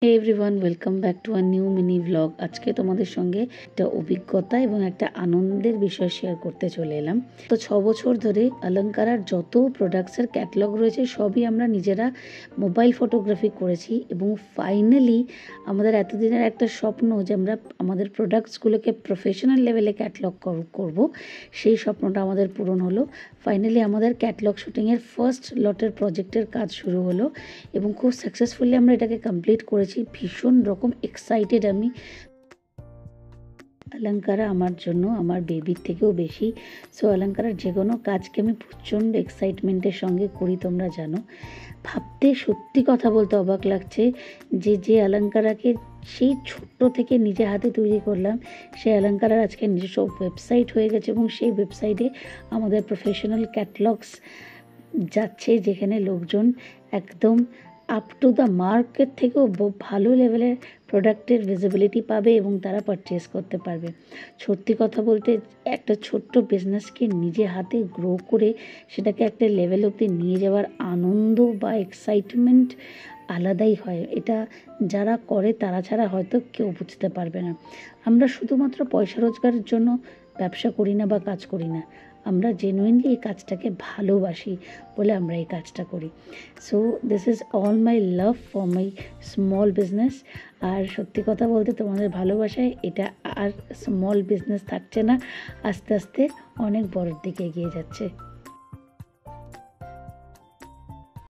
Hey everyone, welcome back to a new mini vlog. আজকে তোমাদের সঙ্গে একটা অভিজ্ঞতা এবং একটা আনন্দের বিষয় শেয়ার করতে চলে এলাম। তো 6 বছর ধরে অলঙ্কারার যত প্রোডাক্টসের ক্যাটালগ রয়েছে সবই আমরা নিজেরা মোবাইল ফটোগ্রাফি করেছি এবং ফাইনালি আমাদের এতদিনের একটা স্বপ্ন যে আমরা আমাদের প্রোডাক্টসগুলোকে প্রফেশনাল লেভেলে ক্যাটালগ করব, সেই স্বপ্নটা আমাদের পূরণ হলো। ফাইনালি আমাদের ক্যাটালগ শুটিংয়ের ফার্স্ট লটের প্রজেক্টের কাজ শুরু হলো এবং খুব সাকসেসফুলি আমরা এটাকে কমপ্লিট করেছি। ভীষণ রকম এক্সাইটেড আমি। অলঙ্কারা আমার জন্য আমার বেবির থেকেও বেশি। সো অলঙ্কারার যে কোনো কাজকে আমি প্রচণ্ড এক্সাইটমেন্টের সঙ্গে করি, তোমরা জানো। ভাবতে সত্যি কথা বলতে অবাক লাগছে যে অলঙ্কারাকে সেই ছোট্ট থেকে নিজে হাতে তৈরি করলাম, সেই অলঙ্কারার আজকে নিজস্ব ওয়েবসাইট হয়ে গেছে এবং সেই ওয়েবসাইটে আমাদের প্রফেশনাল ক্যাটালগস যাচ্ছে, যেখানে লোকজন একদম আপ টু দ্য মার্কেট থেকেও ভালো লেভেলের প্রোডাক্টের ভিজিবিলিটি পাবে এবং তারা পারচেস করতে পারবে। সত্যি কথা বলতে একটা ছোট্ট বিজনেসকে নিজে হাতে গ্রো করে সেটাকে একটা লেভেল অবধি নিয়ে যাওয়ার আনন্দ বা এক্সাইটমেন্ট আলাদাই হয়। এটা যারা করে তারা ছাড়া হয়তো কেউ বুঝতে পারবে না। আমরা শুধুমাত্র পয়সা রোজগারের জন্য ব্যবসা করি না বা কাজ করি না, আমরা জেনুইনলি এই কাজটাকে ভালোবাসি বলে আমরা এই কাজটা করি। So this is all my love for my small business. আর সত্যি কথা বলতে তোমাদের ভালোবাসায় এটা আর স্মল বিজনেস থাকছে না, আস্তে আস্তে অনেক বড়োর দিকে এগিয়ে যাচ্ছে।